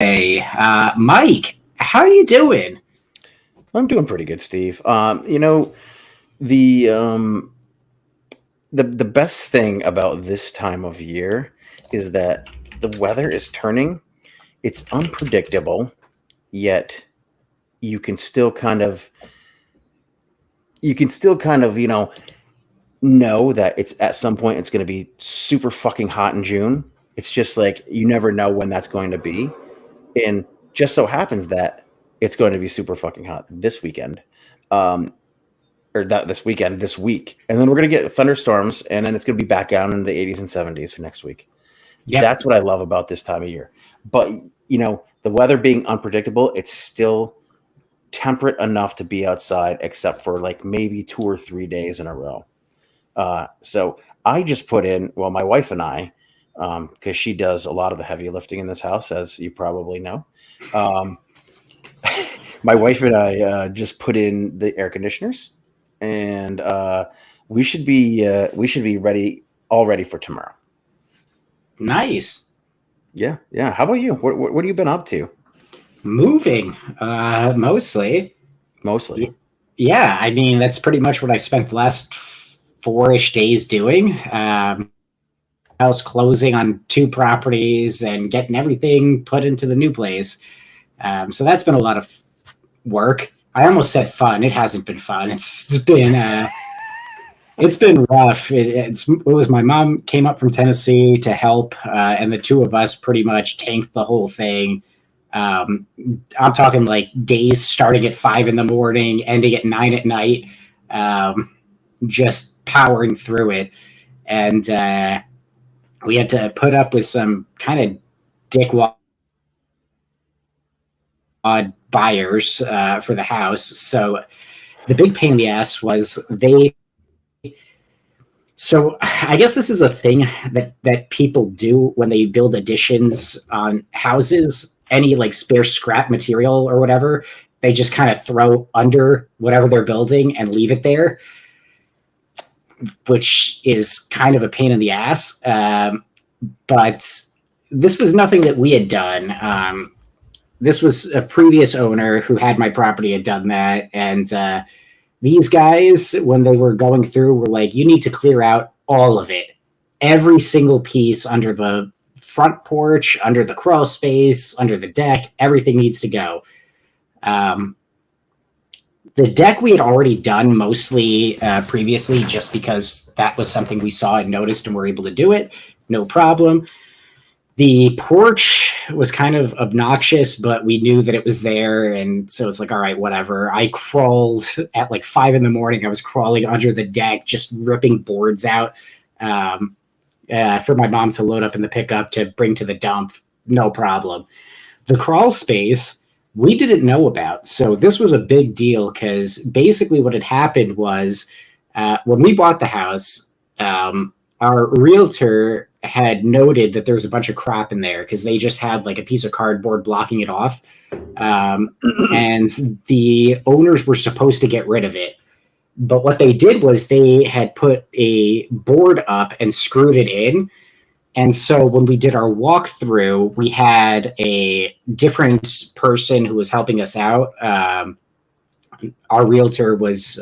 Hey, Mike, how you doing? I'm doing pretty good, Steve. The um, the best thing about this time of year is that the weather is turning. It's unpredictable, yet you can still kind of you can still kind of know that it's at some point it's going to be super fucking hot in June. It's just like you never know when that's going to be, and just so happens that it's going to be super fucking hot this weekend. Um, or that this weekend, this week, and then we're gonna get thunderstorms, and then it's gonna be back down in the 80s and 70s for next week. Yep. That's what I love about this time of year. But the weather being unpredictable, it's still temperate enough to be outside, except for like maybe 2 or 3 days in a row. So I just put in, well, my wife and I, because she does a lot of the heavy lifting in this house, as you probably know. Um, my wife and I just put in the air conditioners, and we should be ready for tomorrow. Nice. Yeah, yeah. How about you? What have you been up to? Moving, mostly. Mostly. Y- Yeah, I mean, that's pretty much what I spent the last four-ish days doing. House closing on two properties and getting everything put into the new place. So that's been a lot of work. I almost said fun. It hasn't been fun. It's been rough. It was my mom came up from Tennessee to help, and the two of us pretty much tanked the whole thing. Um, I'm talking like days starting at 5 in the morning, ending at 9 at night, um, just powering through it. And we had to put up with some kind of dickwad buyers for the house. So the big pain in the ass was they. So I guess this is a thing that people do when they build additions on houses. Any like spare scrap material or whatever, they just kind of throw under whatever they're building and leave it there, which is kind of a pain in the ass. But this was nothing that we had done. This was a previous owner who had my property had done that, and these guys, when they were going through, were like, you need to clear out all of it. Every single piece under the front porch, under the crawl space, under the deck, everything needs to go. Um, the deck we had already done mostly previously just because that was something we saw and noticed and were able to do it. No problem. The porch was kind of obnoxious, but we knew that it was there. And so it's like, all right, whatever. I crawled at like 5 in the morning. I was crawling under the deck, just ripping boards out for my mom to load up in the pickup to bring to the dump. No problem. The crawl space, we didn't know about. So this was a big deal because basically what had happened was when we bought the house, our realtor had noted that there's a bunch of crap in there because they just had like a piece of cardboard blocking it off. And the owners were supposed to get rid of it. But what they did was they had put a board up and screwed it in. And so when we did our walkthrough, we had a different person who was helping us out. Our realtor was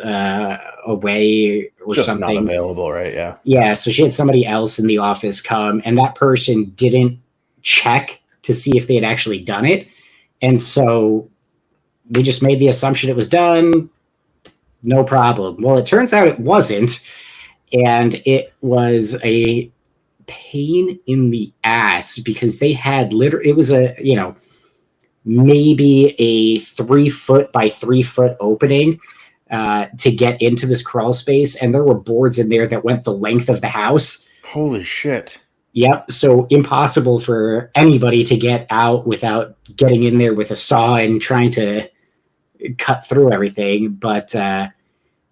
away or Just something. not available, right? Yeah. Yeah, so she had somebody else in the office come, and that person didn't check to see if they had actually done it. And so we just made the assumption it was done. No problem. Well, it turns out it wasn't. And it was a pain in the ass because they had literally, it was maybe a 3 foot by 3 foot opening to get into this crawl space. And there were boards in there that went the length of the house. Holy shit. Yep. So impossible for anybody to get out without getting in there with a saw and trying to cut through everything. But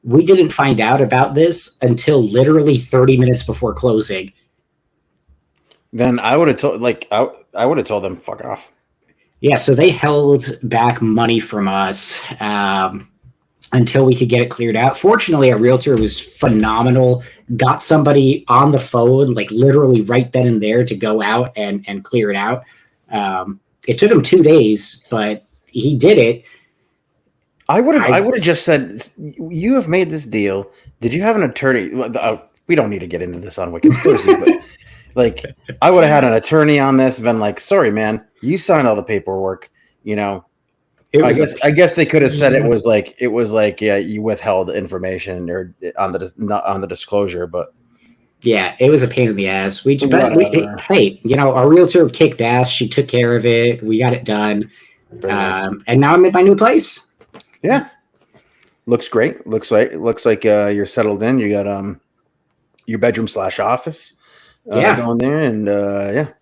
we didn't find out about this until literally 30 minutes before closing. Then I would have told I would have told them fuck off. Yeah, so they held back money from us until we could get it cleared out. Fortunately, our realtor was phenomenal, got somebody on the phone, like literally right then and there to go out and clear it out. It took him 2 days, but he did it. I would have just said, you have made this deal. Did you have an attorney? We don't need to get into this on Wicked Spursy, but like, I would have had an attorney on this and been like, sorry, man, you signed all the paperwork. You know, I guess they could have said it was like, yeah, you withheld information or not on the disclosure, but yeah, it was a pain in the ass. Hey, our realtor kicked ass. She took care of it. We got it done. Nice. And now I'm at my new place. Yeah. Looks great. Looks like you're settled in. You got your bedroom / office going there, and you got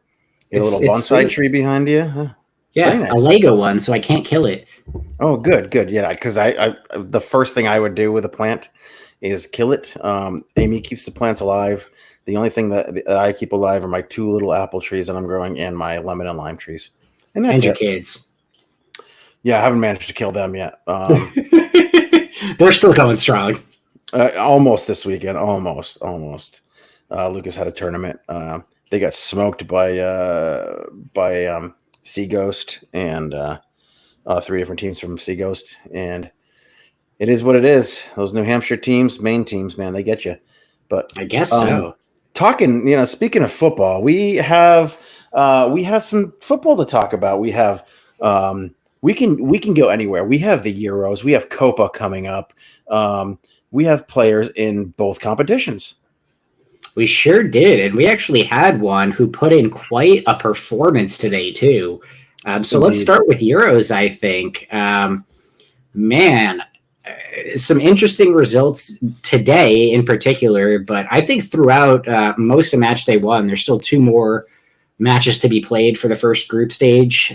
a little bonsai tree behind you. Yeah, nice. A Lego one, so I can't kill it. Oh, good. Yeah, because I the first thing I would do with a plant is kill it. Amy keeps the plants alive. The only thing that I keep alive are my 2 little apple trees that I'm growing and my lemon and lime trees. And your kids. Yeah, I haven't managed to kill them yet. They're still going strong. Almost this weekend. Almost. Lucas had a tournament. They got smoked by Sea Ghost and 3 different teams from Sea Ghost, and it is what it is. Those New Hampshire teams, main teams, man, they get you. But I guess so. Talking, speaking of football, we have some football to talk about. We have we can go anywhere. We have the Euros. We have Copa coming up. We have players in both competitions. We sure did, and we actually had one who put in quite a performance today too. So let's start with Euros, I think. Some interesting results today in particular, but I think throughout most of match day 1, there's still 2 more matches to be played for the first group stage.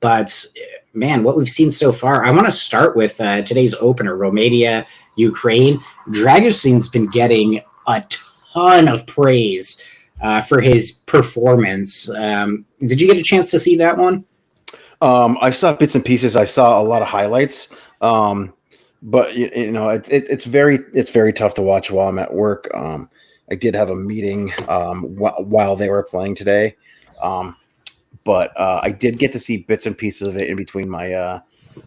But man, what we've seen so far, I want to start with today's opener, Romania, Ukraine. Dragusin's been getting a ton of praise for his performance. Did you get a chance to see that one? I saw bits and pieces. I saw a lot of highlights. But it's very tough to watch while I'm at work. I did have a meeting while they were playing today. But I did get to see bits and pieces of it in between my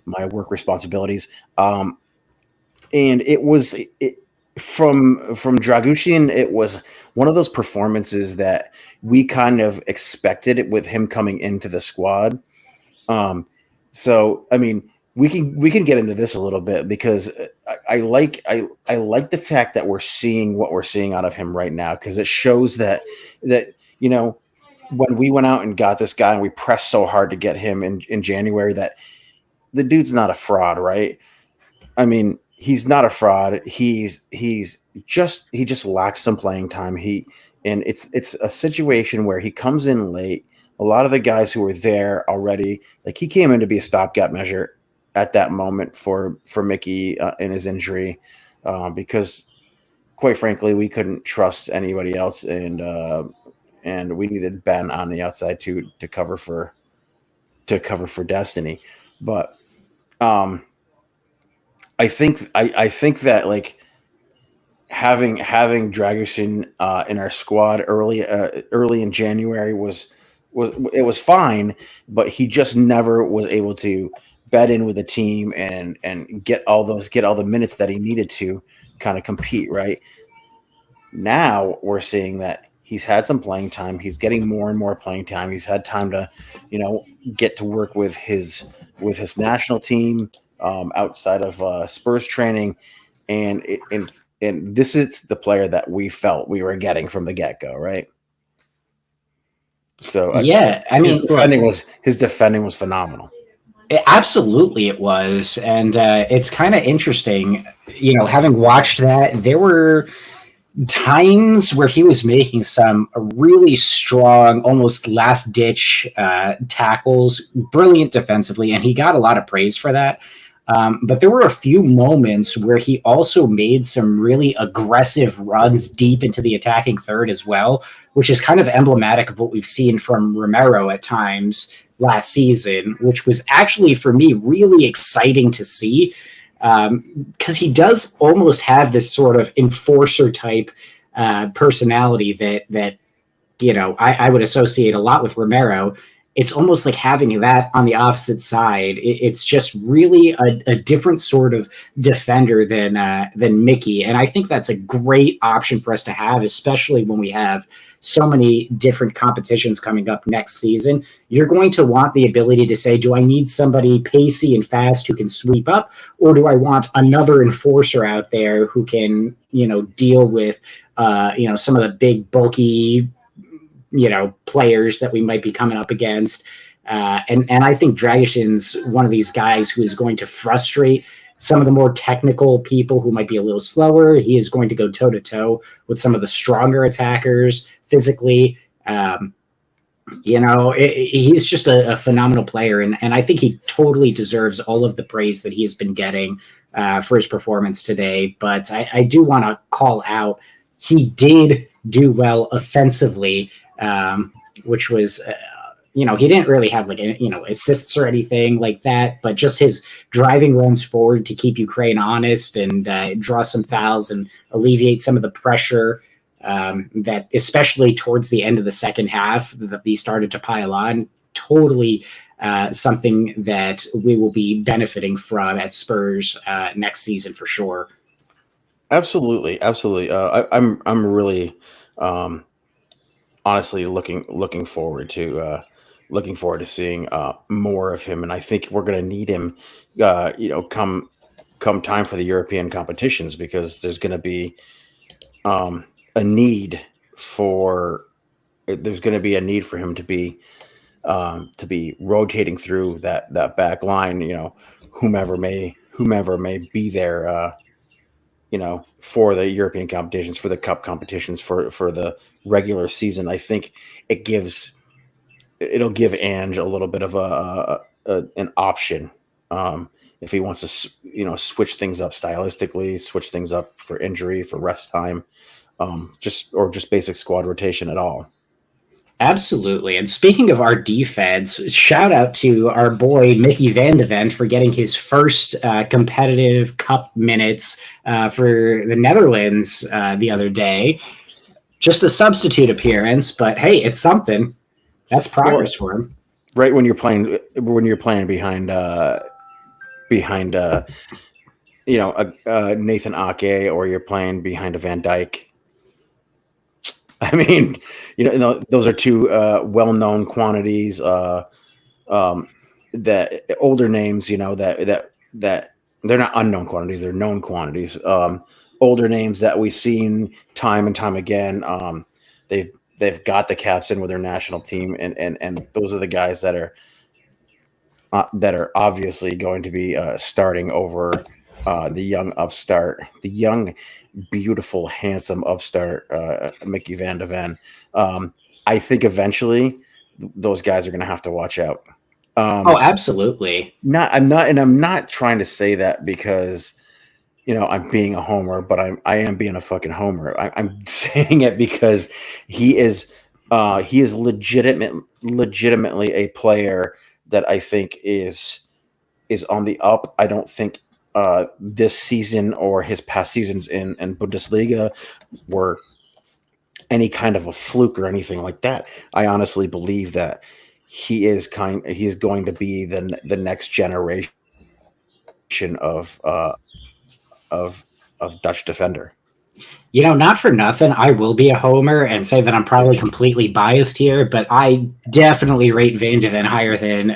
my work responsibilities. And it was from Dragusin. It was one of those performances that we kind of expected with him coming into the squad. So I mean, we can get into this a little bit because I like the fact that we're seeing what we're seeing out of him right now, because it shows that when we went out and got this guy and we pressed so hard to get him in January, that the dude's not a fraud, right? I mean, he's not a fraud. He just lacks some playing time. And it's a situation where he comes in late. A lot of the guys who were there already, like, he came in to be a stopgap measure at that moment for Mickey in his injury, because quite frankly, we couldn't trust anybody else, and we needed Ben on the outside to cover for Destiny. But I think that, like, having Dragusin in our squad early in January was fine, but he just never was able to bed in with the team and get all the minutes that he needed to kind of compete. Right now, we're seeing that he's had some playing time. He's getting more and more playing time. He's had time to, get to work with his national team outside of Spurs training, and this is the player that we felt we were getting from the get-go, right? So yeah, I mean, his defending was phenomenal. Absolutely, it was, and it's kind of interesting, having watched that. There were times where he was making some really strong, almost last-ditch tackles, brilliant defensively, and he got a lot of praise for that. But there were a few moments where he also made some really aggressive runs deep into the attacking third as well, which is kind of emblematic of what we've seen from Romero at times last season, which was actually, for me, really exciting to see, because he does almost have this sort of enforcer type personality that I would associate a lot with Romero. it's almost like having that on the opposite side. It's just really a different sort of defender than Mickey, and I think that's a great option for us to have, especially when we have so many different competitions coming up next season. You're going to want the ability to say, do I need somebody pacey and fast who can sweep up, or do I want another enforcer out there who can, deal with, some of the big bulky players that we might be coming up against. And I think Dragishin's one of these guys who is going to frustrate some of the more technical people who might be a little slower. He is going to go toe to toe with some of the stronger attackers physically. He's just a phenomenal player, and I think he totally deserves all of the praise that he's been getting for his performance today. But I do want to call out, he did do well offensively, which was, he didn't really have assists or anything like that, but just his driving runs forward to keep Ukraine honest and draw some fouls and alleviate some of the pressure that, especially towards the end of the second half, that they started to pile on. Totally something that we will be benefiting from at Spurs next season for sure. Absolutely, absolutely. I'm really honestly looking forward to seeing more of him, and I think we're going to need him. Come time for the European competitions, because there's going to be a need for him to be rotating through that back line. Whomever may be there. For the European competitions, for the cup competitions, for the regular season. I think it'll give Ange a little bit of an option, if he wants to, switch things up stylistically, switch things up for injury, for rest time, just basic squad rotation at all. Absolutely. And speaking of our defense, shout out to our boy Mickey Van de Ven for getting his first competitive cup minutes for the Netherlands the other day. Just a substitute appearance, but hey, it's something. That's progress for him. Right when you're playing behind Nathan Ake, or you're playing behind a Van Dijk. I mean, those are two well-known quantities. That older names, that they're not unknown quantities; they're known quantities. Older names that we've seen time and time again. They've got the caps in with their national team, and those are the guys that are obviously going to be starting over the young upstart, the young, beautiful, handsome upstart, Mickey Van de Ven. I think eventually those guys are going to have to watch out. Absolutely. I'm not trying to say that because I'm being a homer, but I am being a fucking homer. I'm saying it because he is legitimately a player that I think is on the up. I don't think this season or his past seasons in Bundesliga were any kind of a fluke or anything like that. I honestly believe that he's going to be the next generation of Dutch defender. Not for nothing, I will be a homer and say that I'm probably completely biased here, but I definitely rate Van de Ven higher than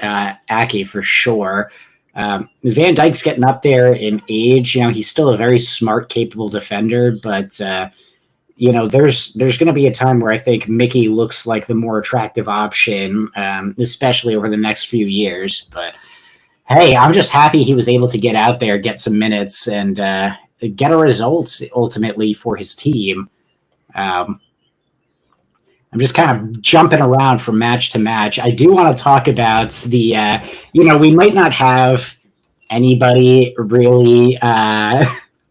Ake for sure. Van Dijk's getting up there in age. He's still a very smart, capable defender, but there's going to be a time where I think Mickey looks like the more attractive option, especially over the next few years. But hey, I'm just happy he was able to get out there, get some minutes, and get a result ultimately for his team. I'm just kind of jumping around from match to match. I do want to talk about the, we might not have anybody really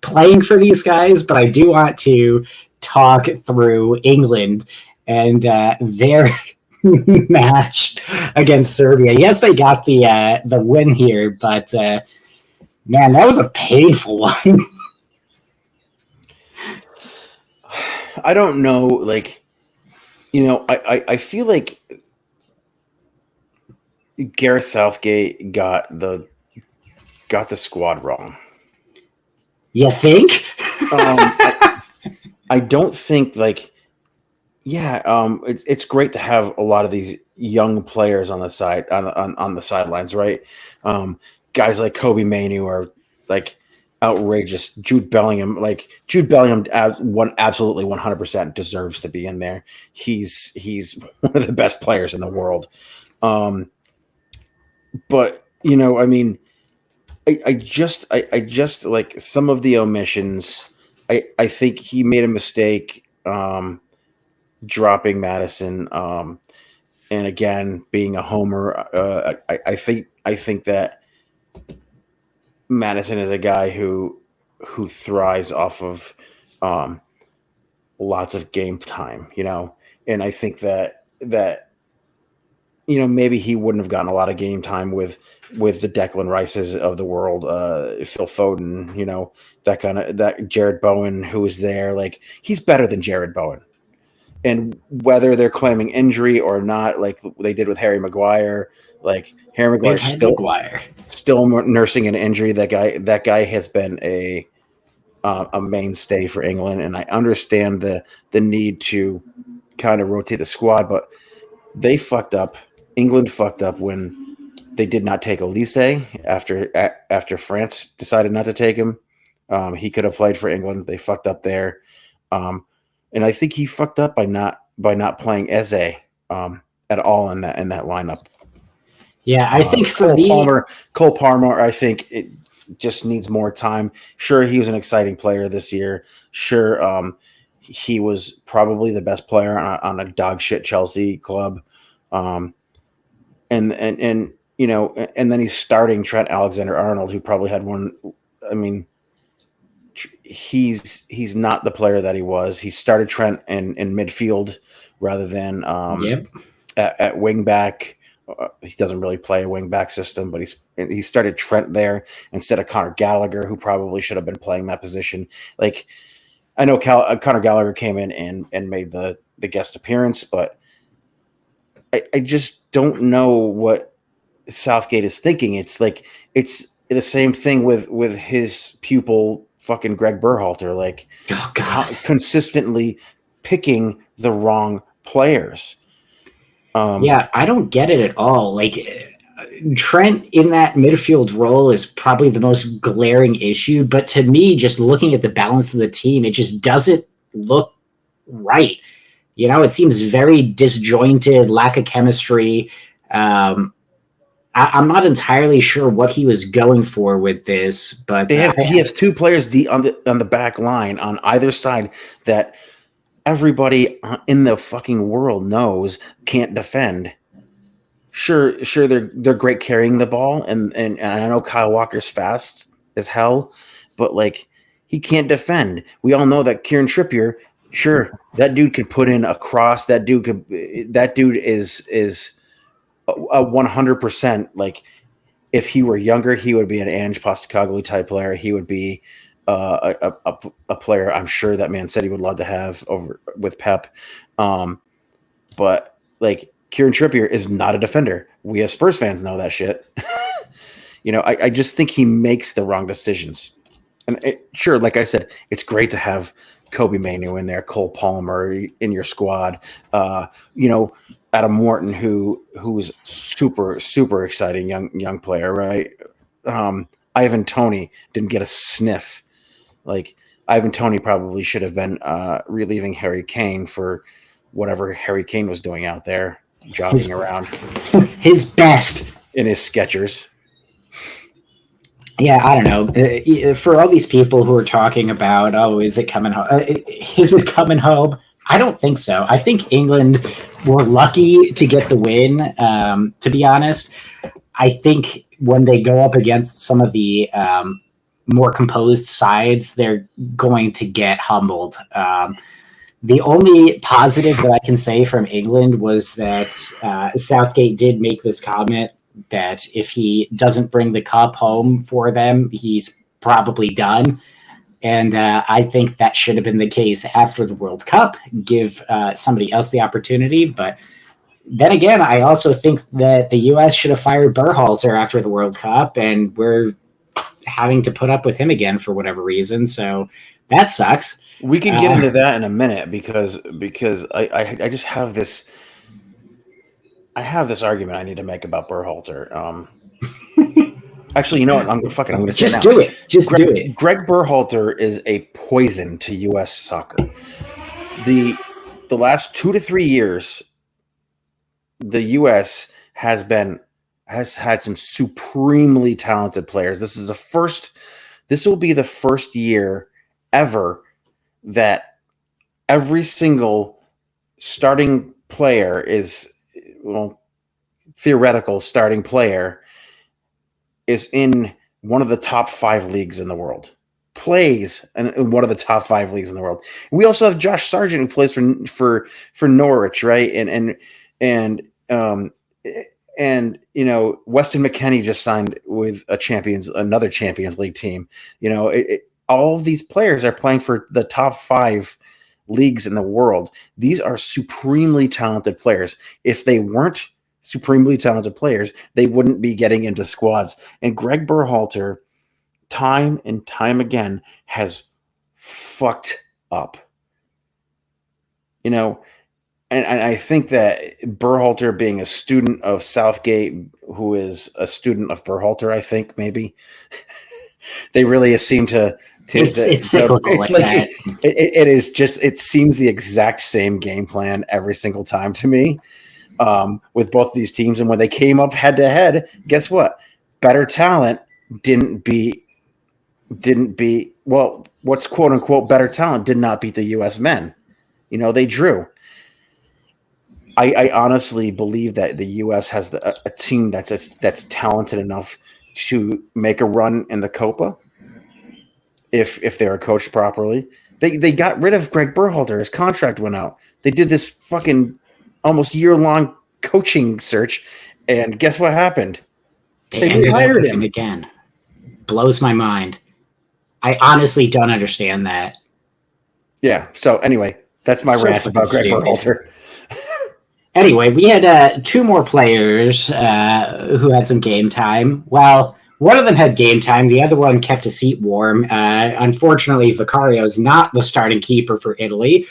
playing for these guys, but I do want to talk through England and their match against Serbia. Yes, they got the win here, but man, that was a painful one. I don't know, I feel like Gareth Southgate got the squad wrong. You think? I don't think like yeah, it's great to have a lot of these young players on the side on the sidelines, right? Um, Guys like Kobe Manu are like outrageous. Jude Bellingham, absolutely 100% deserves to be in there. He's one of the best players in the world. Um, but I mean, I just like some of the omissions. I think he made a mistake. Dropping Madison, and again being a homer. I think that Madison is a guy who thrives off of um, lots of game time, and I think that maybe he wouldn't have gotten a lot of game time with the Declan Rices of the world, Phil Foden, that Jared Bowen who was there. Like he's better than Jared Bowen. And whether they're claiming injury or not, like they did with Harry Maguire, like Harry Big Maguire head still Maguire. still nursing an injury. That guy has been a mainstay for England, and I understand the need to kind of rotate the squad, but they fucked up. England fucked up when they did not take Olise after France decided not to take him. He could have played for England. They fucked up there. And I think he fucked up by not playing Eze at all in that lineup. Yeah, I think for Cole me, Palmer, Cole Palmer, I think it just needs more time. Sure, he was an exciting player this year. Sure, he was probably the best player on a dog shit Chelsea club. Um, and then he's starting Trent Alexander-Arnold, who probably had one. I mean, he's not the player that he was. He started Trent in midfield rather than yep. at wing back. He doesn't really play a wing back system, but he started Trent there instead of Conor Gallagher, who probably should have been playing that position. Like I know Conor Gallagher came in and made the guest appearance, but I just don't know what Southgate is thinking. It's like it's the same thing with his pupil, fucking Greg Berhalter, like Oh God. consistently picking the wrong players. Yeah, I don't get it at all. Like Trent in that midfield role is probably the most glaring issue, but to me, just looking at the balance of the team, it just doesn't look right. It seems very disjointed, lack of chemistry. I'm not entirely sure what he was going for with this, but He has two players on the back line on either side that everybody in the fucking world knows can't defend. Sure, they're great carrying the ball, and I know Kyle Walker's fast as hell, but like he can't defend. We all know that Kieran Trippier, sure, that dude could put in a cross. That dude is a 100%. Like if he were younger, he would be an Ange Postecoglou type player. He would be a player I'm sure that Man City would love to have over with Pep. But like Kieran Trippier is not a defender. We as Spurs fans know that shit. I just think he makes the wrong decisions. And sure, like I said, it's great to have Kobe Manu in there, Cole Palmer in your squad. Adam Morton, who's super super exciting young player, right? Ivan Toney didn't get a sniff. Like Ivan Toney probably should have been relieving Harry Kane for whatever Harry Kane was doing out there, jogging around his best. in his Skechers. Yeah, I don't know. For all these people who are talking about, oh, is it coming home? Is it coming home? I don't think so. I think England were lucky to get the win. To be honest, I think when they go up against some of the more composed sides, they're going to get humbled. The only positive that I can say from England was that Southgate did make this comment that if he doesn't bring the cup home for them, he's probably done. And I think that should have been the case after the World Cup. Give somebody else the opportunity. But then again, I also think that the U.S. should have fired Berhalter after the World Cup, and we're having to put up with him again for whatever reason. So that sucks. We can get into that in a minute because I just have this argument I need to make about Berhalter. Actually, you know what? I'm going to say it now. Just do it. Just do it. Greg Berhalter is a poison to U.S. soccer. The last 2 to 3 years, the U.S. has had some supremely talented players. This will be the first year ever that every single starting player is, well, theoretical starting player is in one of the top 5 leagues in the world. Plays in one of the top 5 leagues in the world. We also have Josh Sargent, who plays for Norwich, right? And you know, Weston McKennie just signed with another Champions League team. You know, all of these players are playing for the top 5 leagues in the world. These are supremely talented players. If they weren't supremely talented players, they wouldn't be getting into squads. And Greg Berhalter, time and time again, has fucked up. You know, and I think that Berhalter, being a student of Southgate, who is a student of Berhalter, I think maybe they really seem to. It's cyclical. It's like it is just. It seems the exact same game plan every single time to me. With both these teams, and when they came up head to head, guess what? Better talent didn't beat. Well, what's quote unquote better talent did not beat the U.S. men. You know, they drew. I honestly believe that the U.S. has a team that's talented enough to make a run in the Copa if they're coached properly. They got rid of Greg Berhalter. His contract went out. They did this fucking almost year-long coaching search, and guess what happened? They hired him again. Blows my mind. I honestly don't understand that. Yeah. So anyway, that's my rant about Greg Berhalter. Anyway, we had 2 more players who had some game time. Well, one of them had game time. The other one kept his seat warm. Unfortunately, Vicario is not the starting keeper for Italy.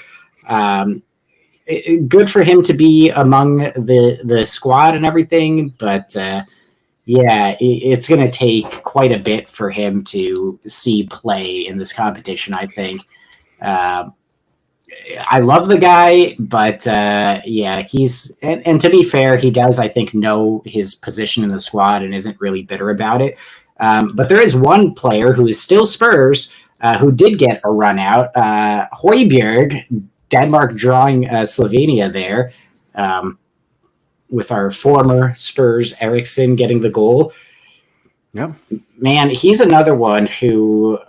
Good for him to be among the squad and everything, but yeah, it's going to take quite a bit for him to see play in this competition, I think. I love the guy, but yeah, he's and to be fair, he does, I think, know his position in the squad and isn't really bitter about it. But there is one player who is still Spurs who did get a run out. Højbjerg, Denmark drawing Slovenia there, with our former Spurs Eriksson getting the goal. Yeah, man, he's another one who.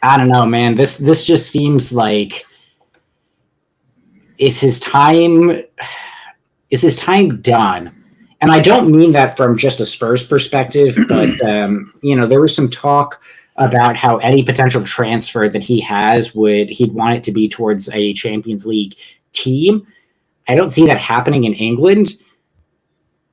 I don't know, man. This just seems like is his time done? And I don't mean that from just a Spurs perspective, but you know, there was some talk about how any potential transfer that he has he'd want it to be towards a Champions League team. I don't see that happening in England.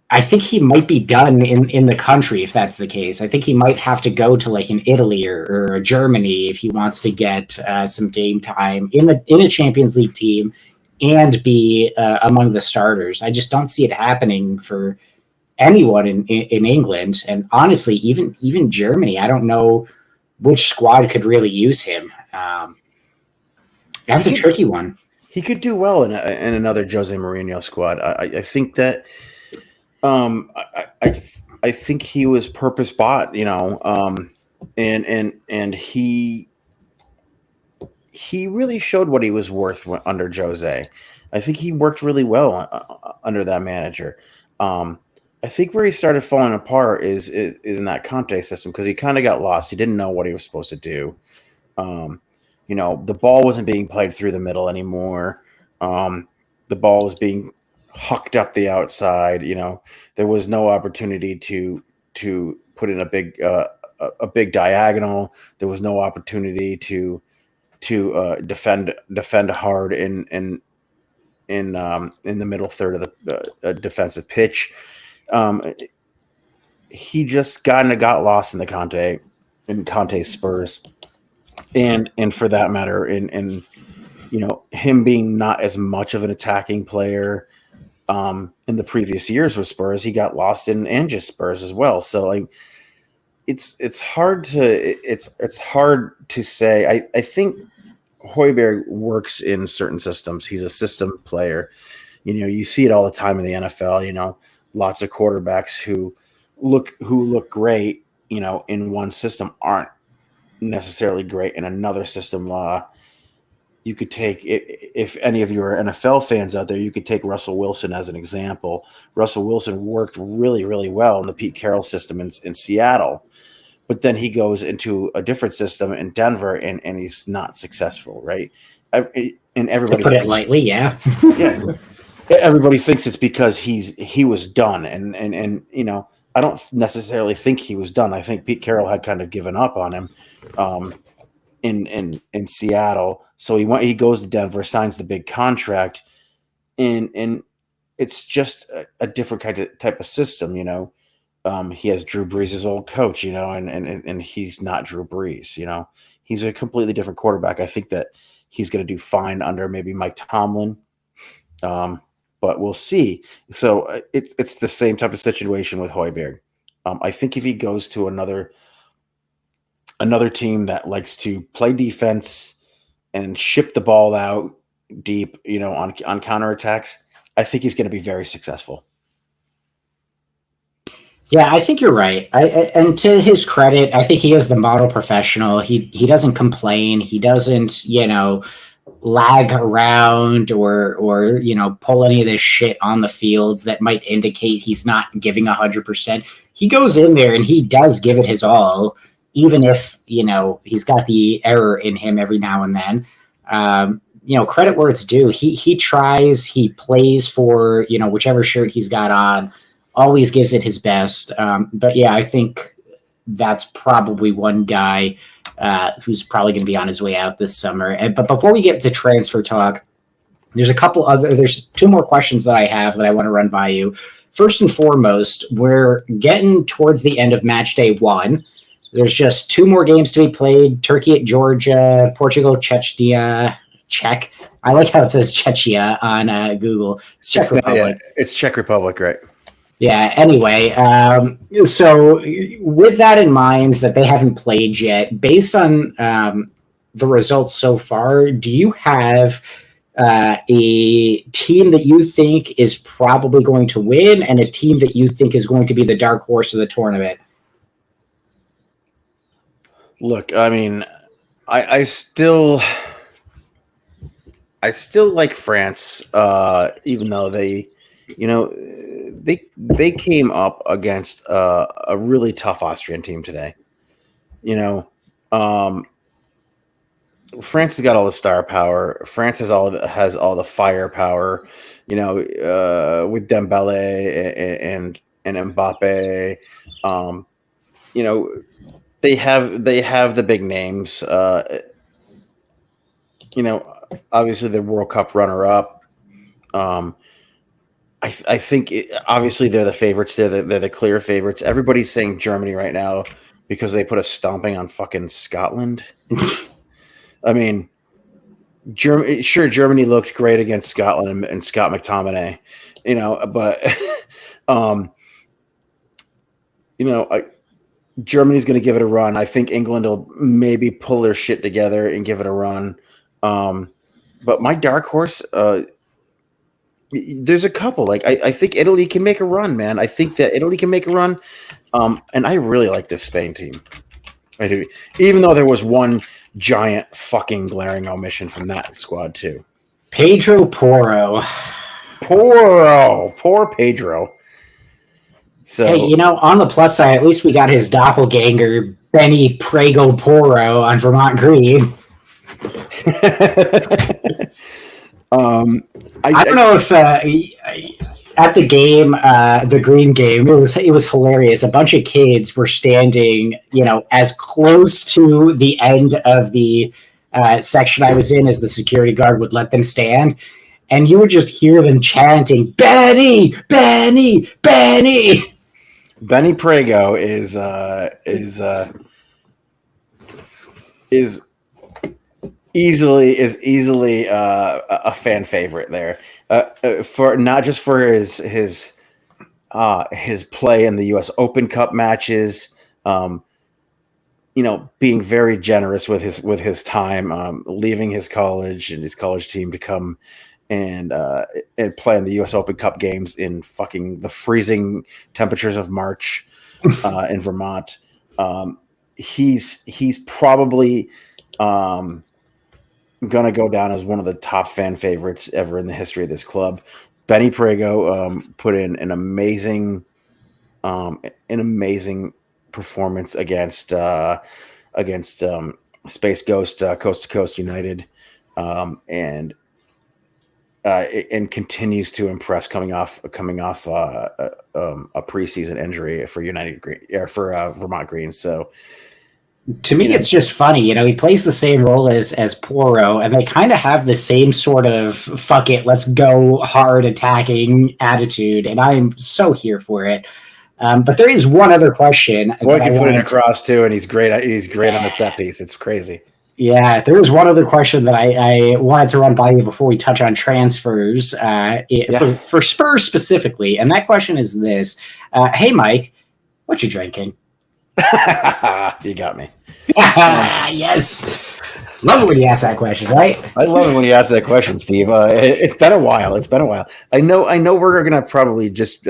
I think he might be done in the country if that's the case. I think he might have to go to like an Italy or Germany if he wants to get some game time in a Champions League team and be among the starters. I just don't see it happening for anyone in England, and honestly, even Germany. I don't know which squad could really use him. That's a tricky one. He could do well in another Jose Mourinho squad. I think that. I think he was purpose bought, you know, and he really showed what he was worth under Jose. I think he worked really well under that manager. I think where he started falling apart is in that Conte system because he kind of got lost. He didn't know what he was supposed to do. You know, the ball wasn't being played through the middle anymore. The ball was being hucked up the outside. You know, there was no opportunity to put in a big diagonal. There was no opportunity to defend hard in in the middle third of the defensive pitch. He just got lost in Conte's Spurs, and for that matter, in him being not as much of an attacking player in the previous years with Spurs, he got lost in Ange's Spurs as well. So like, it's hard to say. I think Højbjerg works in certain systems. He's a system player. You see it all the time in the NFL. Lots of quarterbacks who look great, in one system aren't necessarily great in another system. You could take, if any of you are NFL fans out there, you could take Russell Wilson as an example. Russell Wilson worked really, really well in the Pete Carroll system in Seattle, but then he goes into a different system in Denver and he's not successful, right? And everybody, to put it lightly, yeah. Yeah. Everybody thinks it's because he was done, and I don't necessarily think he was done. I think Pete Carroll had kind of given up on him in Seattle. So he goes to Denver, signs the big contract, and it's just a different type of system. He has Drew Brees' as old coach, and he's not Drew Brees. He's a completely different quarterback. I think that he's going to do fine under maybe Mike Tomlin. But we'll see. So it's the same type of situation with Højbjerg. I think if he goes to another team that likes to play defense and ship the ball out deep, on counterattacks, I think he's going to be very successful. Yeah, I think you're right. And to his credit, I think he is the model professional. He doesn't complain. He doesn't, lag around or pull any of this shit on the fields that might indicate he's not giving 100%. He goes in there and he does give it his all, even if he's got the error in him every now and then. Credit where it's due. He tries, he plays for whichever shirt he's got on, always gives it his best. But yeah, I think that's probably one guy who's probably going to be on his way out this summer. But before we get to transfer talk, there's two more questions that I have that I want to run by you. First and foremost, we're getting towards the end of match day 1. There's just 2 more games to be played. Turkey at Georgia, Portugal, Czechia. Czech. I like how it says Czechia on Google. It's Czech Republic. Yeah, it's Czech Republic, right? Yeah, anyway, so with that in mind that they haven't played yet, based on the results so far, do you have a team that you think is probably going to win and a team that you think is going to be the dark horse of the tournament? Look, I mean, I still like France, even though they came up against a really tough Austrian team today. France has got all the star power. France has all the firepower. With Dembele and Mbappe. They have the big names. Obviously the World Cup runner-up. I think obviously they're the favorites. They're the clear favorites. Everybody's saying Germany right now because they put a stomping on fucking Scotland. I mean, Germany looked great against Scotland and Scott McTominay, but Germany's going to give it a run. I think England will maybe pull their shit together and give it a run. But my dark horse, there's a couple. I think Italy can make a run, man. I think that Italy can make a run. And I really like this Spain team. I do. Even though there was one giant fucking glaring omission from that squad too. Pedro Porro. Poor Pedro. So hey, on the plus side, at least we got his doppelganger, Benny Prego Porro on Vermont Green. I don't know if at the game, the Green game, it was hilarious. A bunch of kids were standing, as close to the end of the section I was in as the security guard would let them stand. and you would just hear them chanting, Benny, Benny, Benny. Benny Prego is easily a fan favorite there, for not just for his play in the U.S. Open Cup matches, being very generous with his time, leaving his college and his college team to come and play in the U.S. Open Cup games in fucking the freezing temperatures of March in Vermont. He's probably gonna go down as one of the top fan favorites ever in the history of this club. Benny Prego put in an amazing performance against Space Ghost Coast to Coast United, and continues to impress coming off a preseason injury for United Green or for Vermont Green. So to me, it's just funny. He plays the same role as Poro, and they kind of have the same sort of fuck it, let's go hard attacking attitude, and I'm so here for it. But there is one other question. Boy can put it across too, and he's great. He's great on the set piece. It's crazy. Yeah, there is one other question that I wanted to run by you before we touch on transfers for Spurs specifically, and that question is this: hey, Mike, what you drinking? You got me. Yes. Love it when you ask that question, right? I love it when you ask that question, Steve. It's been a while. I know we're gonna probably just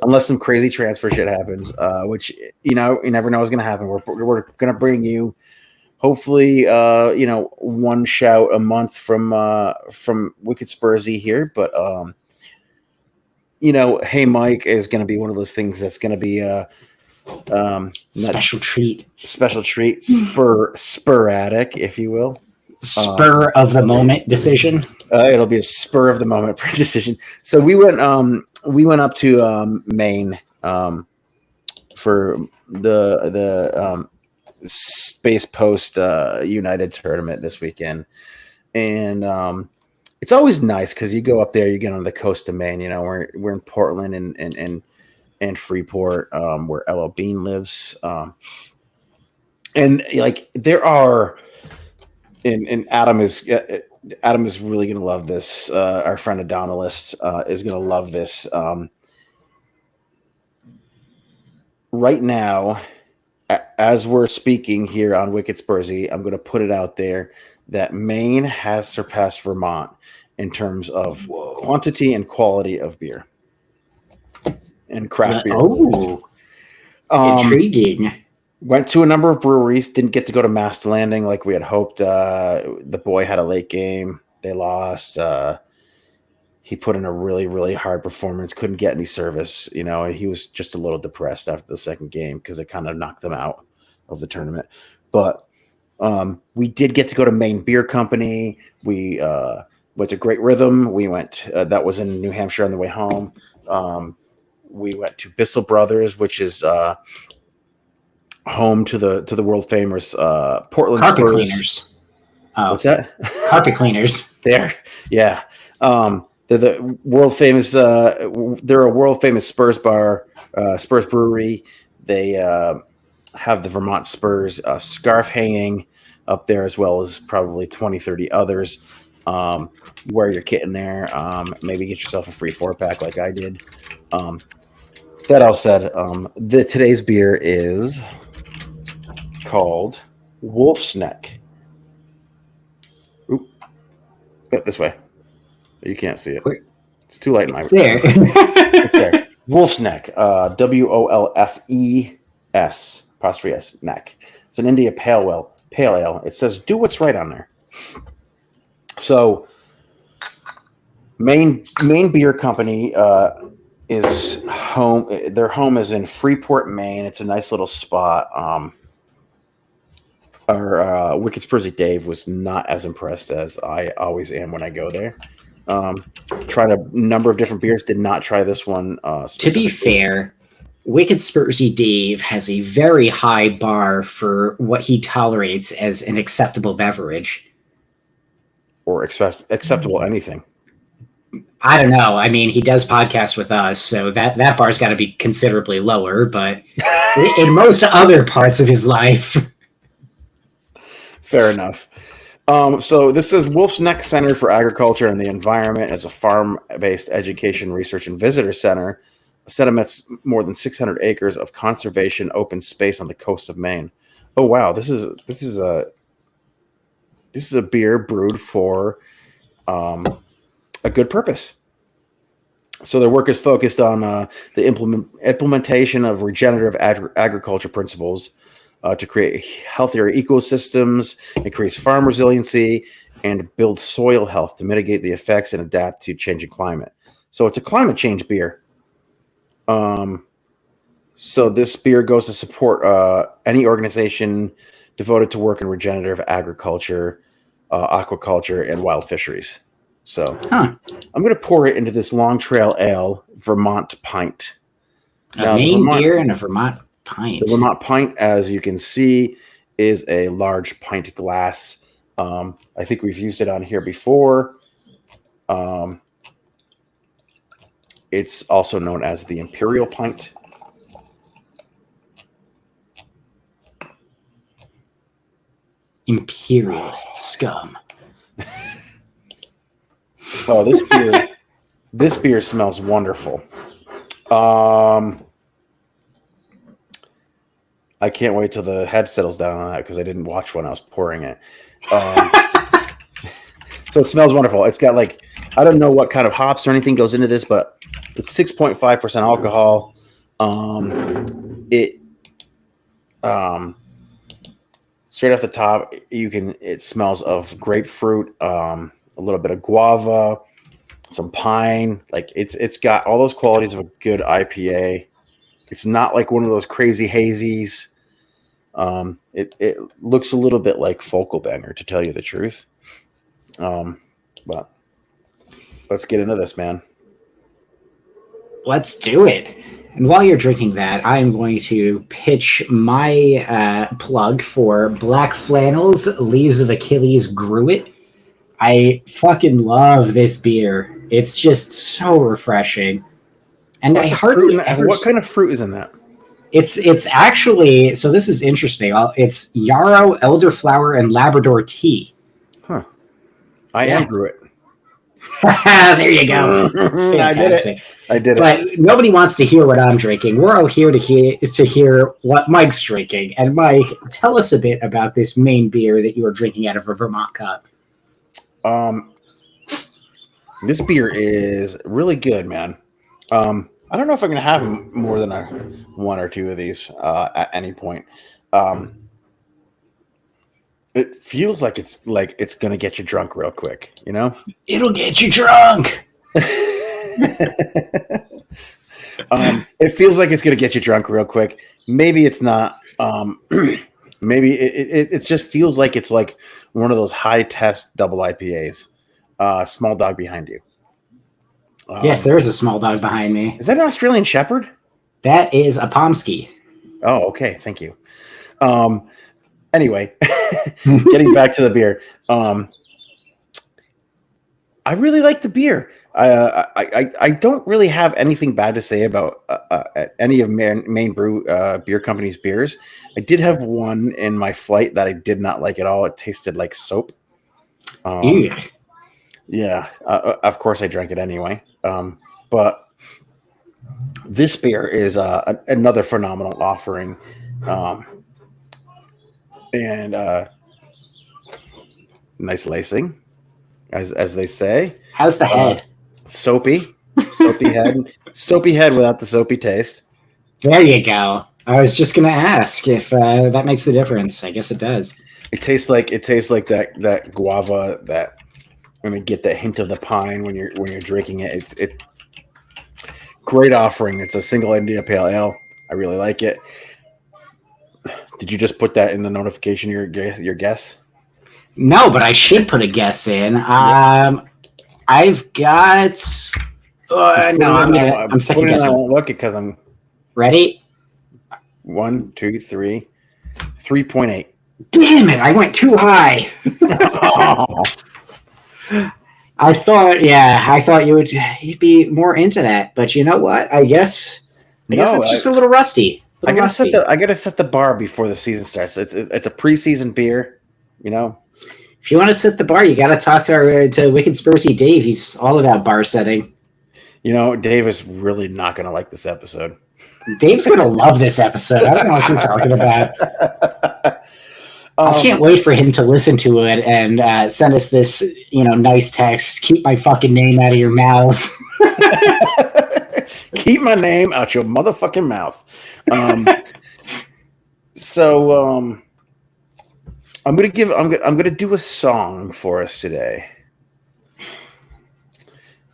unless some crazy transfer shit happens, which you never know is gonna happen. We're gonna bring you hopefully one shout a month from Wicked Spursy here, but Hey Mike is gonna be one of those things that's gonna be special treat, sporadic, if you will, spur of the moment decision. It'll be a spur of the moment decision. So we went up to Maine for the Space Post United tournament this weekend, and it's always nice because you go up there, you get on the coast of Maine. We're in Portland and Freeport, where L.L. Bean lives. And like there are, and Adam is really going to love this. Our friend Adonalist is going to love this. Right now, as we're speaking here on Wicked Spursy, I'm going to put it out there that Maine has surpassed Vermont in terms of quantity and quality of beer. And craft beer. Intriguing. Went to a number of breweries. Didn't get to go to Mast Landing like we had hoped. The boy had a late game. They lost. He put in a really, really hard performance. Couldn't get any service. And he was just a little depressed after the second game because it kind of knocked them out of the tournament. But we did get to go to Maine Beer Company. We went to Great Rhythm. We went. That was in New Hampshire on the way home. We went to Bissell Brothers, which is home to the world famous Portland Carpet Spurs. Cleaners. Oh. What's that? Carpet Cleaners. There, yeah. They're the world famous. They're a world famous Spurs bar, Spurs brewery. They have the Vermont Spurs scarf hanging up there, as well as probably 20, 30 others. Wear your kit in there. Maybe get yourself a free 4-pack like I did. That all said, today's beer is called Wolf's Neck. Oop. This way. You can't see it. It's too light in my It's there. It's there. Wolf's Neck. WOLFES. Apostrophe S. Neck. It's an India Pale Ale. It says "Do what's right" on there. So, Maine Beer Company is home. Their home is in Freeport, Maine. It's a nice little spot. Our Wicked Spursy Dave was not as impressed as I always am when I go there. Tried a number of different beers. Did not try this one. To be fair, Wicked Spursy Dave has a very high bar for what he tolerates as an acceptable beverage. Or acceptable anything. I don't know. I mean, he does podcast with us, so that bar's got to be considerably lower. But in most other parts of his life, Fair enough. So this says Wolf's Neck Center for Agriculture and the Environment is a farm-based education, research, and visitor center. Sediments more than 600 acres of conservation open space on the coast of Maine. Oh wow, this is a beer brewed for a good purpose. So their work is focused on the implementation of regenerative agriculture principles to create healthier ecosystems, increase farm resiliency, and build soil health to mitigate the effects and adapt to changing climate. So it's a climate change beer. So this beer goes to support any organization devoted to work in regenerative agriculture, aquaculture, and wild fisheries. So I'm going to pour it into this Long Trail Ale Vermont pint. A Maine beer and a Vermont pint. The Vermont pint, as you can see, is a large pint glass. I think we've used it on here before. It's also known as the Imperial pint. Imperialist scum. Oh, this beer smells wonderful. I can't wait till the head settles down on that because I didn't watch when I was pouring it. So it smells wonderful. It's got like, I don't know what kind of hops or anything goes into this, but it's 6.5% alcohol. Straight off the top, it smells of grapefruit, a little bit of guava, some pine. Like it's got all those qualities of a good IPA. It's not like one of those crazy hazies. It looks a little bit like Fokelbanger, to tell you the truth. But let's get into this, man. Let's do it. And while you're drinking that, I'm going to pitch my plug for Black Flannels Leaves of Achilles Gruit. I fucking love this beer. It's just so refreshing. And What's I hardly ever... What kind of fruit is in that? It's actually... So this is interesting. It's yarrow, elderflower, and Labrador tea. Huh. I am Gruit. There you go. It's fantastic. I did it. But nobody wants to hear what I'm drinking. We're all here to hear what Mike's drinking. And Mike, tell us a bit about this Maine beer that you are drinking out of a Vermont cup. This beer is really good, man. I don't know if I'm going to have more than one or two of these at any point. It feels like it's going to get you drunk real quick, you know? It'll get you drunk. It feels like it's going to get you drunk real quick. Maybe it's not. Maybe it just feels like it's like one of those high test double IPAs. Small dog behind you. Yes, there is a small dog behind me. Is that an Australian Shepherd? That is a Pomsky. Oh, okay. Thank you. Anyway, getting back to the beer. I really like the beer. I don't really have anything bad to say about any of Maine Brew Beer Company's beers. I did have one in my flight that I did not like at all. It tasted like soap. Yeah. Of course, I drank it anyway. But this beer is another phenomenal offering. And nice lacing, as they say. How's the head? Soapy head without the soapy taste. There you go. I was just gonna ask if that makes the difference. I guess it does. It tastes like that guava, that when we get that hint of the pine when you're drinking it. It's great offering. It's a single India Pale Ale. I really like it. Did you just put that in the notification? Your guess? No, but I should put a guess in. I've got. I'm second guessing. I won't look it because I'm ready. 1, 2, 3, 3.8. Damn it! I went too high. I thought you'd be more into that, but you know what? I guess No, it's just a little rusty. I gotta set the bar before the season starts. It's a preseason beer, you know. If you want to set the bar, you got to talk to Wicked Spursy Dave. He's all about bar setting. You know, Dave is really not gonna like this episode. Dave's gonna love this episode. I don't know what you're talking about. I can't wait for him to listen to it and send us this, nice text. Keep my fucking name out of your mouths. Keep my name out your motherfucking mouth. So I'm gonna do a song for us today.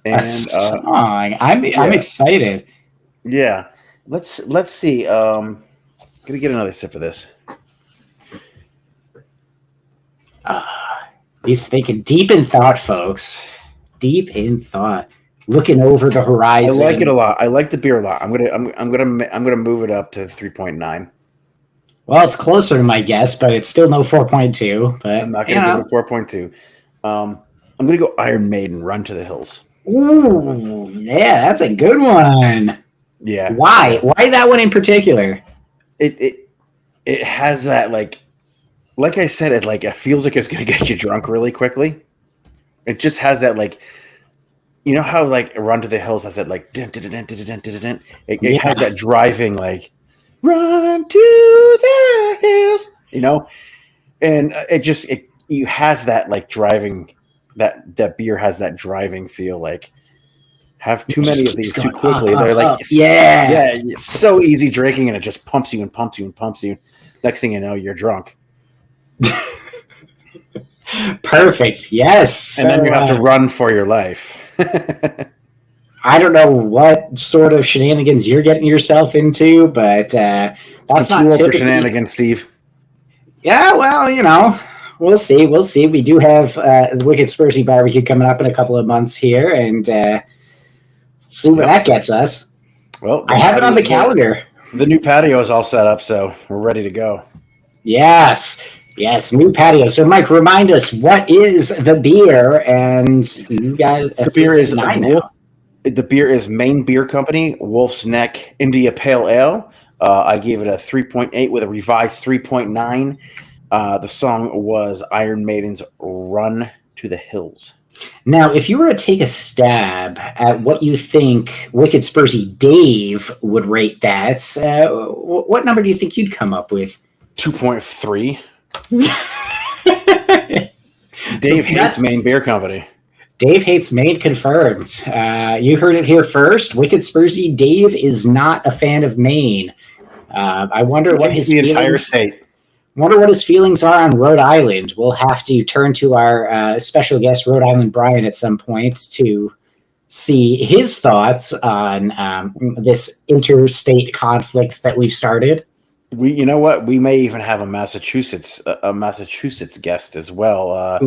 And, a song. I'm excited. Yeah. Let's see. Gonna get another sip of this. He's thinking deep in thought, folks. Deep in thought, looking over the horizon. I like it a lot. I like the beer a lot. I'm gonna move it up to 3.9. Well, it's closer to my guess, but it's still no 4.2. But I'm not gonna give it 4.2. I'm gonna go Iron Maiden, Run to the Hills. Ooh, yeah, that's a good one. Yeah. Why? Why that one in particular? It has that like I said, it feels like it's gonna get you drunk really quickly. It just has that you know how Run to the Hills has that it has that driving run to the hills, and it has that driving that beer has that driving feel have too many of these too quickly. They're it's so easy drinking and it just pumps you and pumps you and pumps you. Next thing you know, you're drunk. Perfect. Yes. And then you have to run for your life. I don't know what sort of shenanigans you're getting yourself into, but that's not typical for shenanigans, Steve. Yeah, well, we'll see. We'll see. We do have the Wicked Spursy barbecue coming up in a couple of months here, and see where that gets us. Well, I have it on the calendar. The new patio is all set up, so we're ready to go. Yes, new patio. So, Mike, remind us, what is the beer? And you guys, the beer is the beer is Maine Beer Company Wolf's Neck India Pale Ale. I gave it a 3.8 with a revised 3.9. The song was Iron Maiden's "Run to the Hills." Now, if you were to take a stab at what you think Wicked Spursy Dave would rate that, what number do you think you'd come up with? 2.3. Dave hates Maine Beer Company. Dave hates Maine confirmed. You heard it here first. Wicked Spursy Dave is not a fan of Maine. I wonder what his entire state. Wonder what his feelings are on Rhode Island. We'll have to turn to our special guest, Rhode Island Brian, at some point to see his thoughts on this interstate conflicts that we've started. You know what? We may even have a Massachusetts guest as well.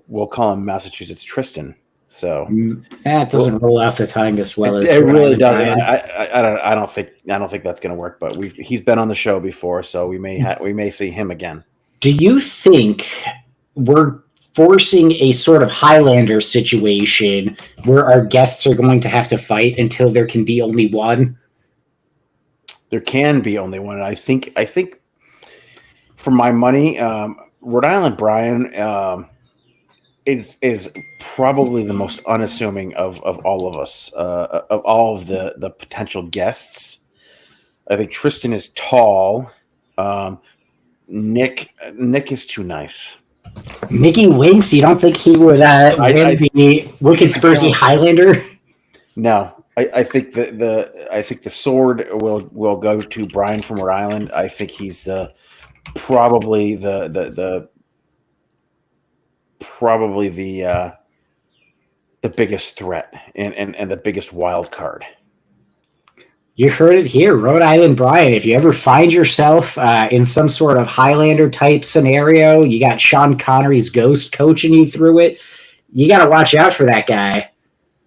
We'll call him Massachusetts Tristan. So that doesn't roll off the tongue as well as it really doesn't. I don't think that's going to work. But he's been on the show before, so we may see him again. Do you think we're forcing a sort of Highlander situation where our guests are going to have to fight until there can be only one? There can be only one. I think for my money, Rhode Island Brian is probably the most unassuming of all of us, of all of the potential guests. I think Tristan is tall. Nick is too nice. Nicky Winks, you don't think he would win the Wicked Spursy Highlander? No. I think the sword will go to Brian from Rhode Island. I think he's probably the biggest threat and the biggest wild card. You heard it here, Rhode Island Brian. If you ever find yourself in some sort of Highlander type scenario, you got Sean Connery's ghost coaching you through it. You got to watch out for that guy.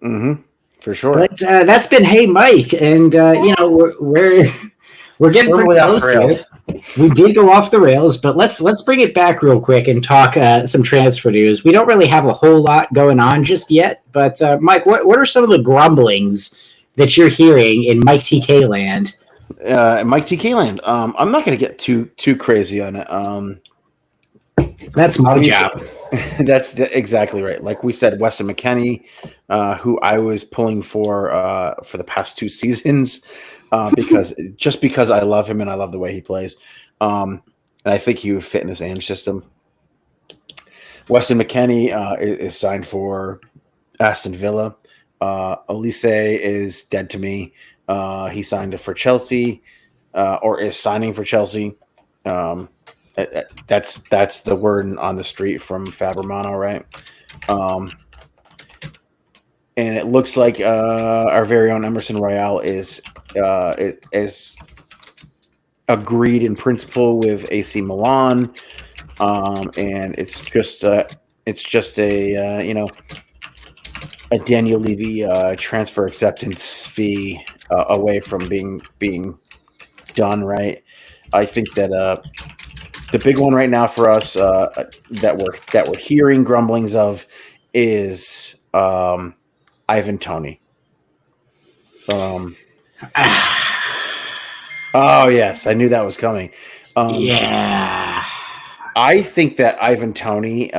Mm-hmm. For sure. But that's been Hey Mike, and we're we're getting pretty Firmly off the close here. rails. We did go off the rails, but let's bring it back real quick and talk some transfer news. We don't really have a whole lot going on just yet, but Mike, what are some of the grumblings that you're hearing in Mike TK land? Mike TK land. I'm not going to get too crazy on it. That's my job. That's exactly right. Like we said, Weston McKennie, who I was pulling for the past 2 seasons, because I love him and I love the way he plays, and I think he would fit in this Ange system. Weston McKennie is signed for Aston Villa. Elise is dead to me. He signed for Chelsea, or is signing for Chelsea. That's the word on the street from Fabrimano, right? And it looks like our very own Emerson Royale is agreed in principle with AC Milan, and it's just a a Daniel Levy transfer acceptance fee away from being done, right? I think that the big one right now for us that we're hearing grumblings of is Ivan Toney. Oh yes, I knew that was coming. Yeah, I think that Ivan Toney,